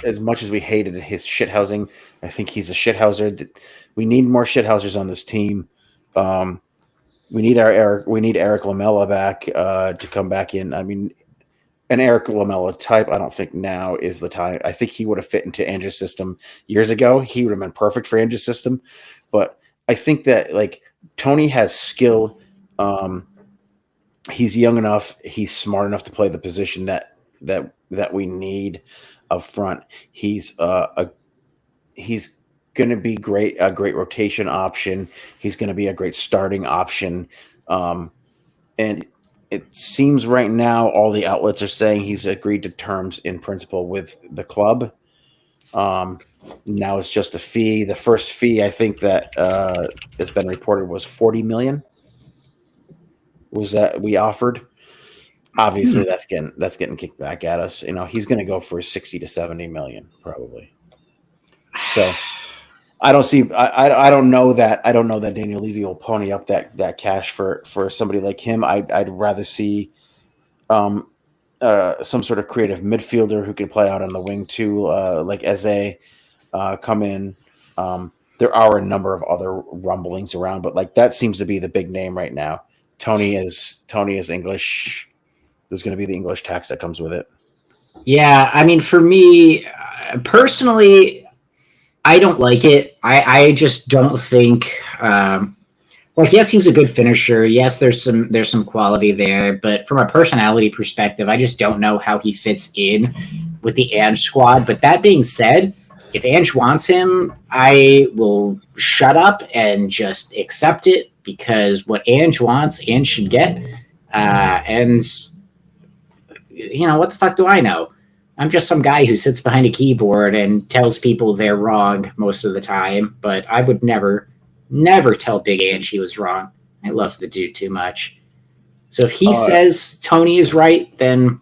as much as we hated his shithousing, I think he's a shithouser. We need more shithousers on this team. We need Eric Lamela back to come back in. I mean, an Eric Lamela type, I don't think now is the time. I think he would have fit into Ange's system years ago. He would have been perfect for Ange's system. But I think that like Toney has skill. He's young enough. He's smart enough to play the position that we need up front. He's going to be a great rotation option. He's going to be a great starting option. And it seems right now all the outlets are saying he's agreed to terms in principle with the club. Now it's just a fee. The first fee I think that has been reported was 40 million. Was that we offered? Obviously, that's getting kicked back at us. He's going to go for 60 to 70 million probably. So I don't know that Daniel Levy will pony up that cash for somebody like him. I'd rather see some sort of creative midfielder who can play out on the wing too, like Eze come in. There are a number of other rumblings around, but like that seems to be the big name right now. Toney is English. There's going to be the English tax that comes with it. Yeah, I mean, for me personally, I don't like it. I just don't think. Yes, he's a good finisher. Yes, there's some quality there, but from a personality perspective, I just don't know how he fits in with the Ange squad. But that being said, if Ange wants him, I will shut up and just accept it because what Ange wants, Ange should get. And what the fuck do I know? I'm just some guy who sits behind a keyboard and tells people they're wrong most of the time, but I would never tell Big Ange he was wrong. I love the dude too much. So if he says Toney is right, then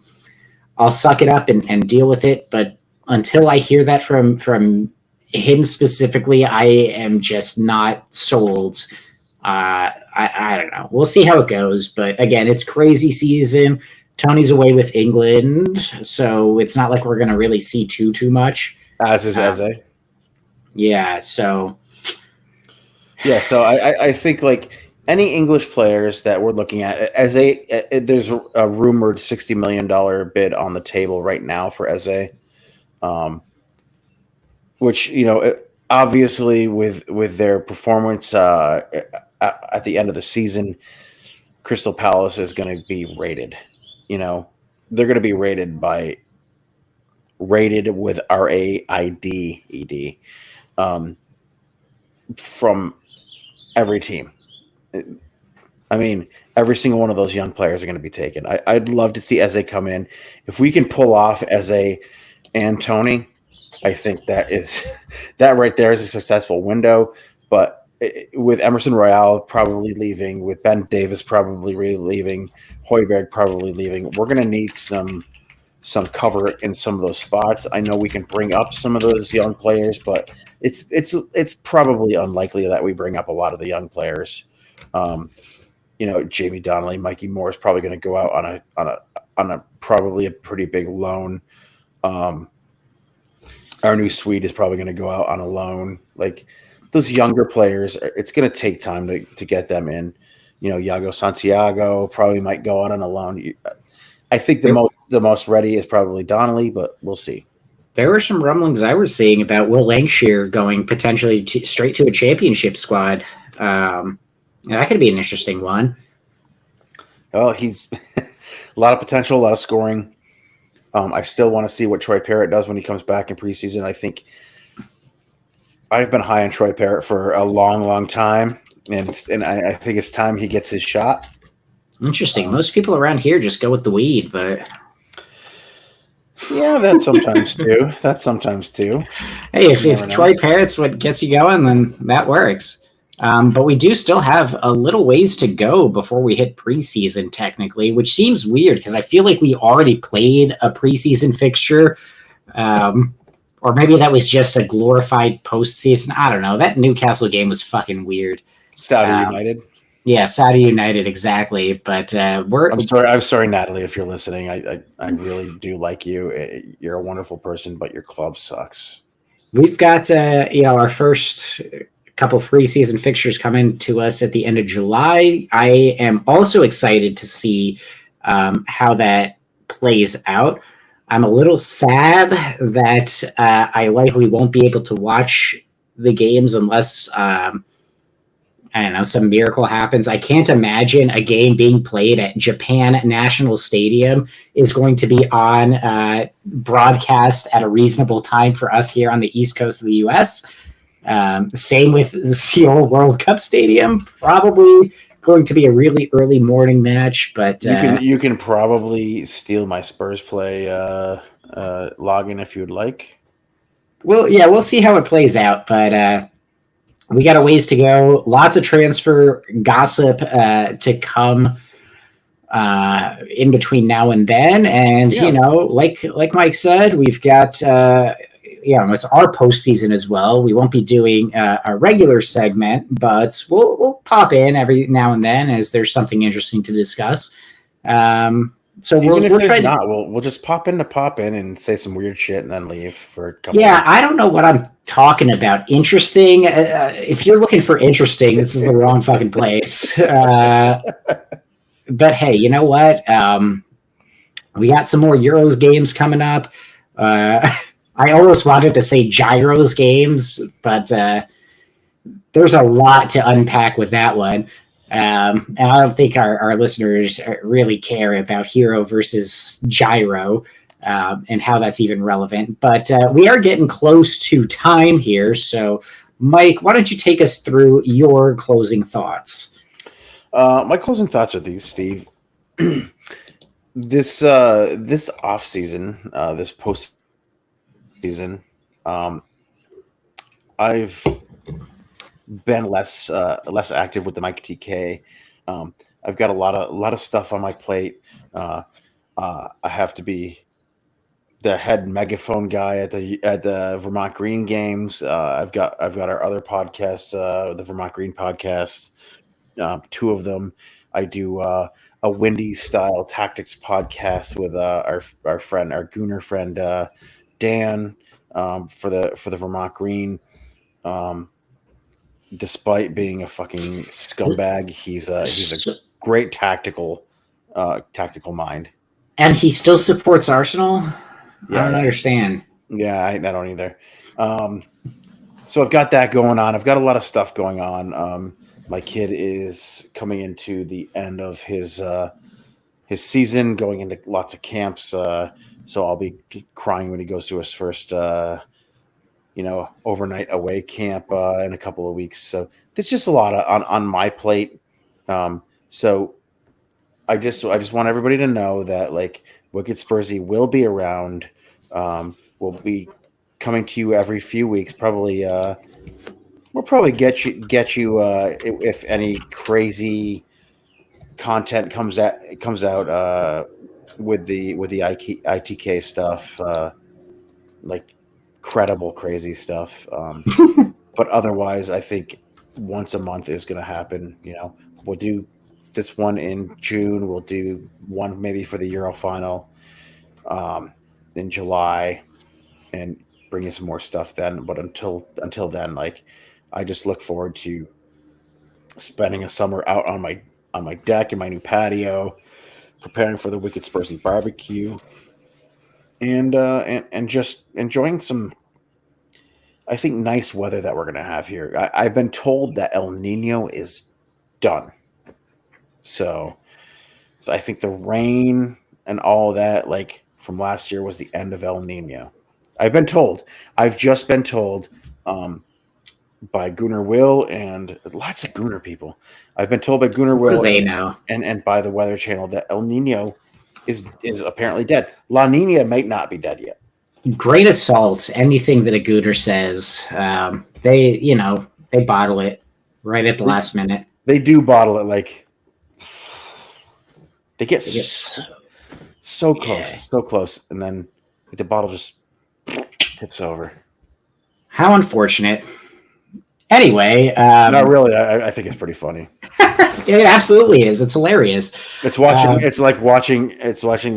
I'll suck it up and deal with it. But until I hear that from him specifically, I am just not sold. I don't know. We'll see how it goes. But again, it's crazy season. Toney's away with England, so it's not like we're going to really see too much. As is Eze. Yeah, so... Yeah, so I think like any English players that we're looking at, there's a rumored $60 million bid on the table right now for Eze, which, obviously with their performance at the end of the season, Crystal Palace is going to be rated. They're going to be rated with RAIDED from every team. I mean, every single one of those young players are going to be taken. I'd love to see Eze come in. If we can pull off Eze and Toney, I think that right there is a successful window. But with Emerson Royale probably leaving, with Ben Davis probably leaving, Hoiberg probably leaving, we're going to need some cover in some of those spots. I know we can bring up some of those young players, but it's probably unlikely that we bring up a lot of the young players. Um, Jamie Donnelly, Mikey Moore is probably going to go out on a probably a pretty big loan. Our new Swede is probably going to go out on a loan. Like those younger players, it's going to take time to get them in. Yago Santiago probably might go out on a loan. I think the most ready is probably Donnelly, but we'll see. There were some rumblings I was seeing about Will Langshear going potentially straight to a championship squad. That could be an interesting one. Well, he's a lot of potential, a lot of scoring. I still want to see what Troy Parrott does when he comes back in preseason. I think I've been high on Troy Parrott for a long, long time, and I think it's time he gets his shot. Interesting. Most people around here just go with the weed, but yeah, that's sometimes too. Hey, if Troy Parrott's what gets you going, then that works. But we do still have a little ways to go before we hit preseason, technically, which seems weird because I feel like we already played a preseason fixture. Or maybe that was just a glorified postseason. I don't know. That Newcastle game was fucking weird. Saudi United. Yeah, Saudi United, exactly. But I'm sorry, Natalie, if you're listening. I really do like you. You're a wonderful person, but your club sucks. We've got our first couple preseason fixtures coming to us at the end of July. I am also excited to see how that plays out. I'm a little sad that I likely won't be able to watch the games unless I don't know, some miracle happens. I can't imagine a game being played at Japan National Stadium is going to be on broadcast at a reasonable time for us here on the East Coast of the U.S. Same with the Seoul World Cup Stadium. Probably going to be a really early morning match, but you can probably steal my Spurs play login if you'd like. Well, yeah, we'll see how it plays out, but we got a ways to go. Lots of transfer gossip to come in between now and then. And, like Mike said, we've got, it's our postseason as well. We won't be doing a regular segment, but we'll pop in every now and then as there's something interesting to discuss. So even if there's not, we'll just pop in and say some weird shit and then leave for a couple. Yeah, I don't know what I'm talking about. Interesting. If you're looking for interesting, this is the wrong fucking place. But hey, you know what? We got some more Euros games coming up. I almost wanted to say Gyros games, but there's a lot to unpack with that one. And I don't think our listeners really care about Hero versus Gyro and how that's even relevant. But we are getting close to time here. So, Mike, why don't you take us through your closing thoughts? My closing thoughts are these, Steve. This off season, this post season, I've been less active with the Mike TK. I've got a lot of stuff on my plate. I have to be the head megaphone guy at the Vermont Green games. I've got our other podcast, the Vermont Green podcast, two of them. I do a Windy style tactics podcast with our Gooner friend Dan for the Vermont Green. Despite being a fucking scumbag, he's a great tactical mind. And he still supports Arsenal? Yeah, I don't understand. Yeah, I don't either. So I've got that going on. I've got a lot of stuff going on. My kid is coming into the end of his season, going into lots of camps. So I'll be crying when he goes to his first overnight away camp in a couple of weeks. So there's just a lot on my plate. So I just want everybody to know that like Wicked Spursy will be around. We'll be coming to you every few weeks, probably We'll probably get you if any crazy content comes out with the ITK stuff, like credible crazy stuff. But otherwise, I think once a month is going to happen. We'll do this one in June. We'll do one maybe for the Euro final in July, and bring you some more stuff then. But until then, like, I just look forward to spending a summer out on my deck in my new patio, preparing for the Wicked Spursy barbecue, and just enjoying some, I think, nice weather that we're going to have here. I've been told that El Nino is done. So I think the rain and all that, like, from last year was the end of El Nino. I've been told. I've just been told by Gunnar Will and lots of Gunnar people. I've been told by Gunnar Will they know? and by the Weather Channel that El Nino is apparently dead. La Nina might not be dead yet. Great assault. Anything that a Gooter says, they bottle it right at the last minute. They do bottle it, like they get so close, so close, and then the bottle just tips over. How unfortunate. Anyway, not really. I think it's pretty funny. It absolutely is. It's hilarious. It's like watching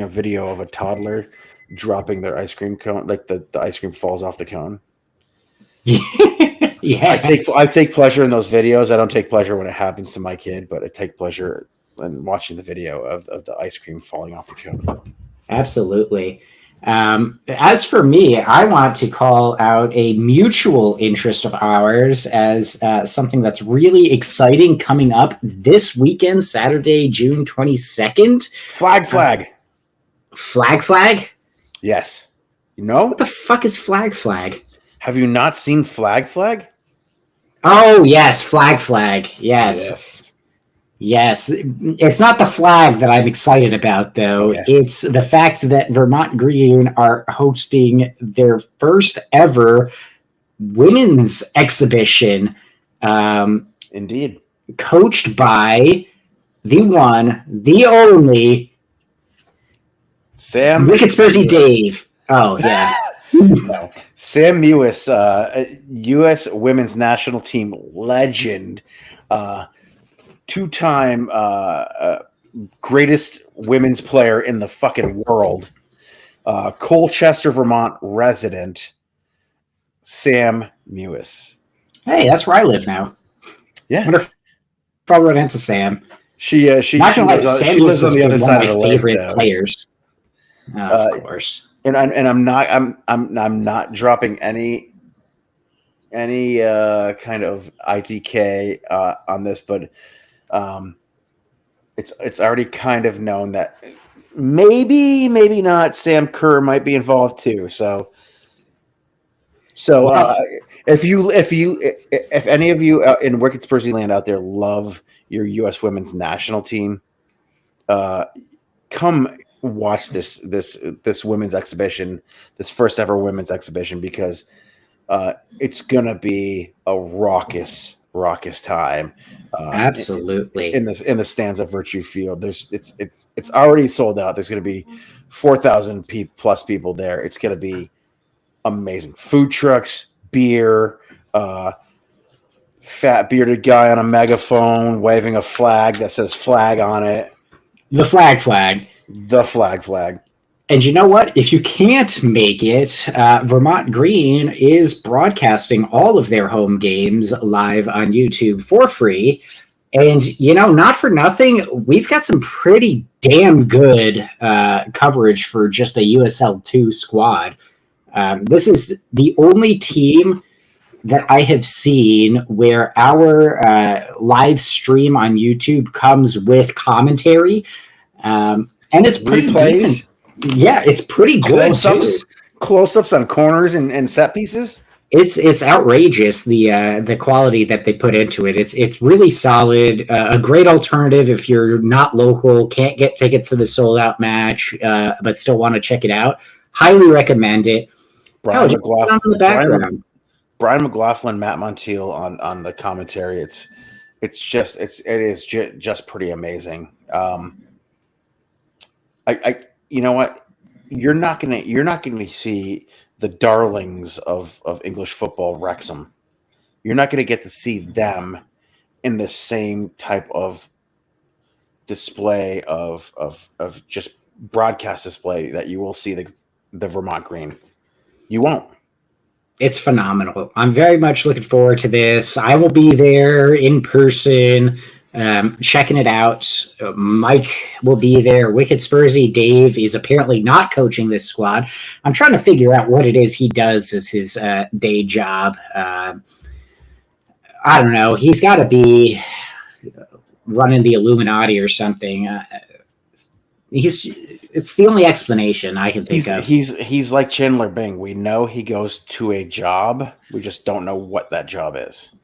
a video of a toddler dropping their ice cream cone, like the ice cream falls off the cone. Yeah, I take pleasure in those videos. I don't take pleasure when it happens to my kid, but I take pleasure in watching the video of the ice cream falling off the cone. Absolutely. As for me, I want to call out a mutual interest of ours as something that's really exciting coming up this weekend, Saturday, June 22nd. Flag. Flag? Yes. You know? What the fuck is Flag? Have you not seen Flag? Oh, yes, Flag. Yes. It's not the flag that I'm excited about, though. Okay. It's the fact that Vermont Green are hosting their first ever women's exhibition. Indeed. Coached by the one, the only Sam Wicked Spursy Dave. Oh, yeah. No. Sam Mewis, U.S. women's national team legend, two-time greatest women's player in the fucking world, Colchester, Vermont resident, Sam Mewis. Hey, that's where I live now. Yeah. I wonder if I'll run into Sam. She lives on the other side of the favorite lake, players. Of course. And I'm not dropping any kind of ITK on this, but it's already kind of known that maybe not Sam Kerr might be involved too. So if any of you in Wicked Spursy land out there love your U.S. women's national team, come watch this women's exhibition, this first ever women's exhibition, because it's gonna be a raucous time. Absolutely. In the stands of Virtue Field, it's already sold out. There's gonna be 4,000 plus people there. It's gonna be amazing. Food trucks, beer, fat bearded guy on a megaphone waving a flag that says flag on it. The flag. The flag. And you know what? If you can't make it, Vermont Green is broadcasting all of their home games live on YouTube for free. And, not for nothing, we've got some pretty damn good coverage for just a USL2 squad. This is the only team that I have seen where our live stream on YouTube comes with commentary. And it's pretty decent. Yeah, it's pretty good. Close-ups on corners and set pieces. It's outrageous, the quality that they put into it. It's really solid. A great alternative if you're not local, can't get tickets to the sold-out match, but still want to check it out. Highly recommend it. Brian McLaughlin. On the background. Brian McLaughlin, Matt Montiel on the commentary. It is just pretty amazing. You know what? You're not gonna see the darlings of English football, Wrexham. You're not gonna get to see them in the same type of display of just broadcast display that you will see the Vermont Green. You won't. It's phenomenal. I'm very much looking forward to this. I will be there in person, checking it out. Mike will be there. Wicked Spursy Dave is apparently not coaching this squad. I'm trying to figure out what it is he does as his day job. I don't know. He's got to be running the Illuminati or something. It's the only explanation I can think of. He's like Chandler Bing. We know he goes to a job. We just don't know what that job is.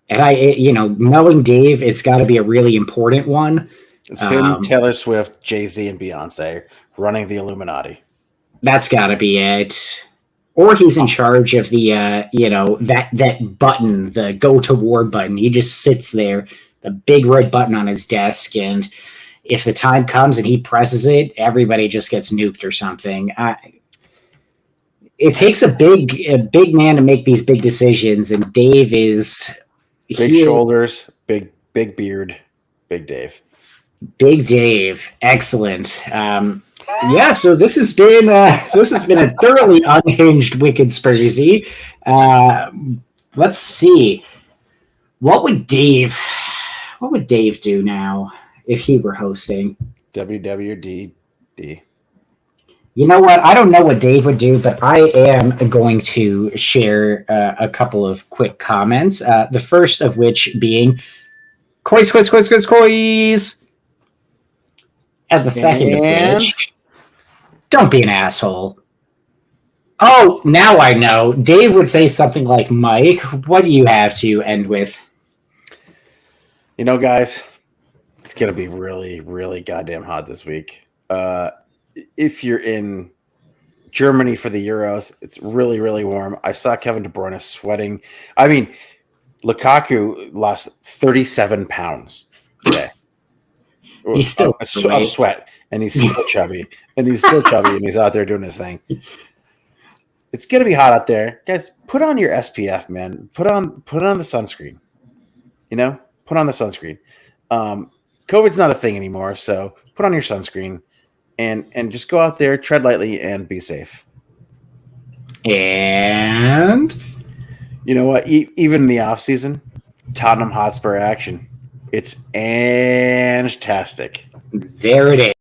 And knowing Dave, it's got to be a really important one. It's him, Taylor Swift, Jay-Z, and Beyonce running the Illuminati. That's got to be it. Or he's in charge of the that button, the go to war button. He just sits there, the big red button on his desk, and if the time comes and he presses it, everybody just gets nuked or something. It takes a big man to make these big decisions, and Dave is big shoulders, big beard, Big Dave. Big Dave, excellent. So this has been a thoroughly unhinged Wicked Spursy. Let's see, what would Dave do now if he were hosting? WWDD. You know what? I don't know what Dave would do, but I am going to share a couple of quick comments. The first of which being, quiz. And the second of which, don't be an asshole. Oh, now I know. Dave would say something like, Mike, what do you have to end with? You know, guys, it's going to be really, really goddamn hot this week. If you're in Germany for the Euros, it's really, really warm. I saw Kevin De Bruyne sweating. I mean, Lukaku lost 37 pounds today. He's still of sweat, and he's still chubby. And he's out there doing his thing. It's going to be hot out there. Guys, put on your SPF, man. Put on the sunscreen. Put on the sunscreen. COVID's not a thing anymore, so put on your sunscreen and just go out there, tread lightly, and be safe. And you know what? Even in the off season, Tottenham Hotspur action. It's fantastic. There it is.